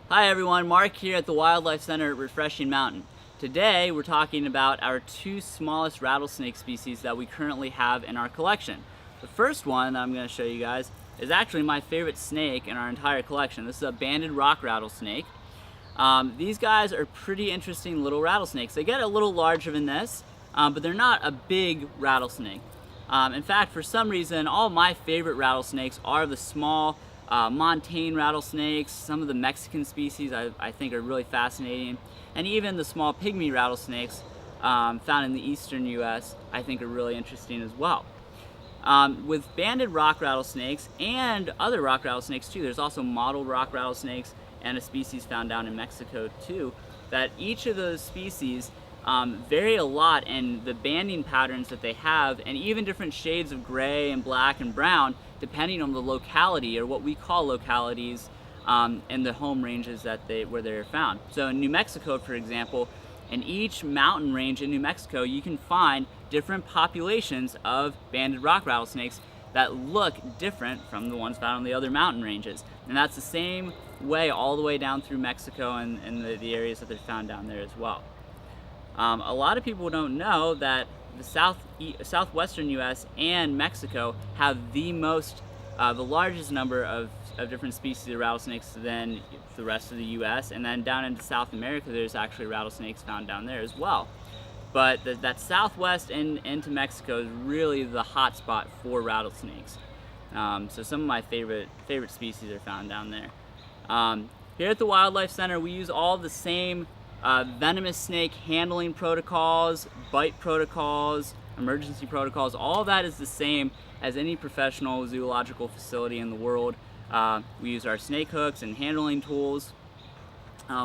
Hi everyone, Mark here at the Wildlife Center at Refreshing Mountain. Today we're talking about our two smallest rattlesnake species that we currently have in our collection. The first one that I'm going to show you guys is actually my favorite snake in our entire collection. This is a banded rock rattlesnake. These guys are pretty interesting little rattlesnakes. They get a little larger than this, but they're not a big rattlesnake. In fact, for some reason, all my favorite rattlesnakes are the small montane rattlesnakes. Some of the Mexican species I think are really fascinating, and even the small pygmy rattlesnakes found in the eastern US I think are really interesting as well. With banded rock rattlesnakes and other rock rattlesnakes too, there's also mottled rock rattlesnakes and a species found down in Mexico too, that each of those species vary a lot in the banding patterns that they have, and even different shades of gray and black and brown depending on the locality, or what we call localities, in the home ranges that where they're found. So in New Mexico, for example, in each mountain range in New Mexico, you can find different populations of banded rock rattlesnakes that look different from the ones found on the other mountain ranges. And that's the same way all the way down through Mexico and the areas that they're found down there as well. A lot of people don't know that the southwestern US and Mexico have the largest number of different species of rattlesnakes than the rest of the US, and then down into South America there's actually rattlesnakes found down there as well. But that southwest into Mexico is really the hot spot for rattlesnakes. So some of my favorite species are found down there. Here at the Wildlife Center we use all the same venomous snake handling protocols, bite protocols, emergency protocols. All of that is the same as any professional zoological facility in the world. We use our snake hooks and handling tools.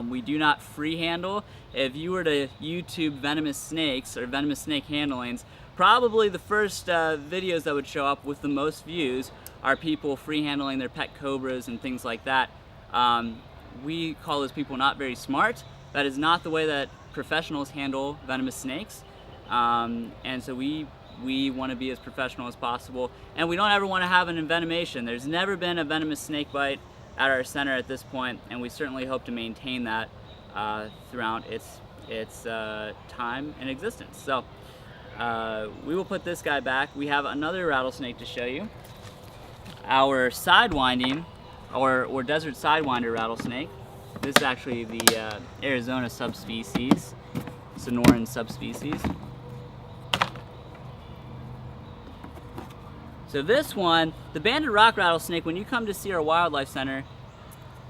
We do not free handle. If you were to YouTube venomous snakes or venomous snake handlings, probably the first videos that would show up with the most views are people free handling their pet cobras and things like that. We call those people not very smart. That is not the way that professionals handle venomous snakes, and so we want to be as professional as possible, and we don't ever want to have an envenomation. There's never been a venomous snake bite at our center at this point, and we certainly hope to maintain that throughout its time in existence. So we will put this guy back. We have another rattlesnake to show you, our sidewinding or desert sidewinder rattlesnake. This is actually the Arizona subspecies, Sonoran subspecies. So this one, the banded rock rattlesnake, when you come to see our wildlife center,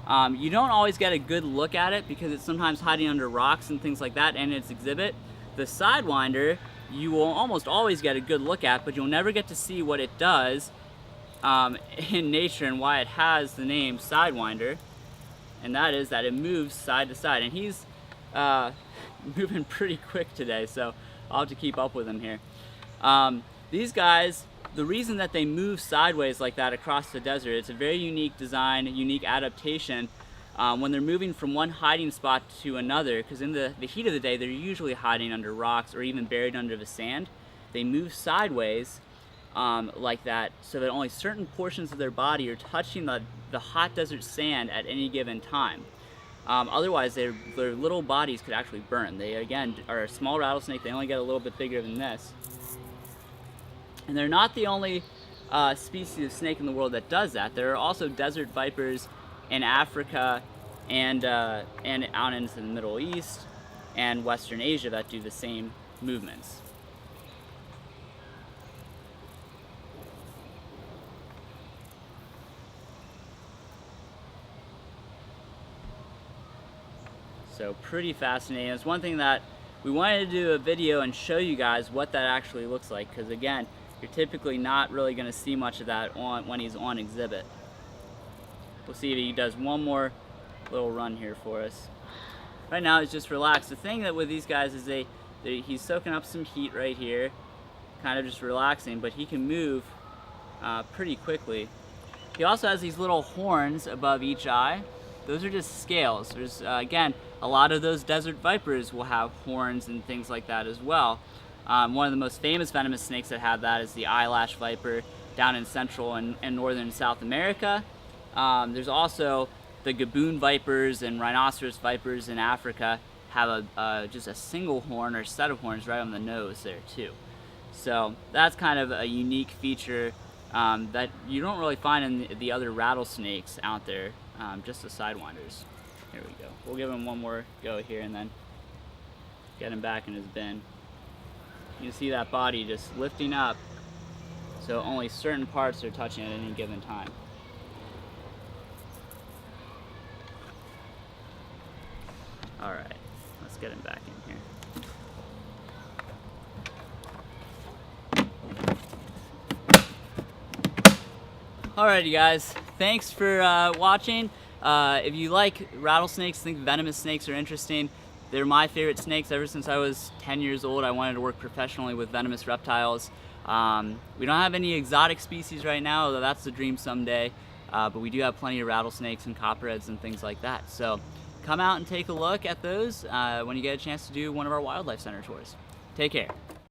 you don't always get a good look at it because it's sometimes hiding under rocks and things like that in its exhibit. The sidewinder, you will almost always get a good look at, but you'll never get to see what it does in nature and why it has the name sidewinder. And that is that it moves side to side, and he's moving pretty quick today, so I'll have to keep up with him here. These guys, the reason that they move sideways like that across the desert, it's a very unique design, a unique adaptation when they're moving from one hiding spot to another, because in the heat of the day they're usually hiding under rocks or even buried under the sand. They move sideways like that so that only certain portions of their body are touching the hot desert sand at any given time. Otherwise their little bodies could actually burn. They again are a small rattlesnake. They only get a little bit bigger than this, and they're not the only species of snake in the world that does that. There are also desert vipers in Africa and out into the Middle East and Western Asia that do the same movements. So pretty fascinating. It's one thing that we wanted to do a video and show you guys what that actually looks like, because again, you're typically not really going to see much of that when he's on exhibit. We'll see if he does one more little run here for us. Right now he's just relaxed. The thing that with these guys is he's soaking up some heat right here, kind of just relaxing, but he can move pretty quickly. He also has these little horns above each eye. Those are just scales. There's again, a lot of those desert vipers will have horns and things like that as well. One of the most famous venomous snakes that have that is the Eyelash Viper down in Central and Northern South America. There's also the Gaboon Vipers and Rhinoceros Vipers in Africa have just a single horn or set of horns right on the nose there too. So that's kind of a unique feature that you don't really find in the other rattlesnakes out there, just the Sidewinders. Here we go. We'll give him one more go here and then get him back in his bin. You can see that body just lifting up, so only certain parts are touching at any given time. All right, let's get him back in here. Alrighty guys, thanks for watching. If you like rattlesnakes, think venomous snakes are interesting. They're my favorite snakes. Ever since I was 10 years old, I wanted to work professionally with venomous reptiles. We don't have any exotic species right now, although that's the dream someday. But we do have plenty of rattlesnakes and copperheads and things like that. So come out and take a look at those when you get a chance to do one of our wildlife center tours. Take care.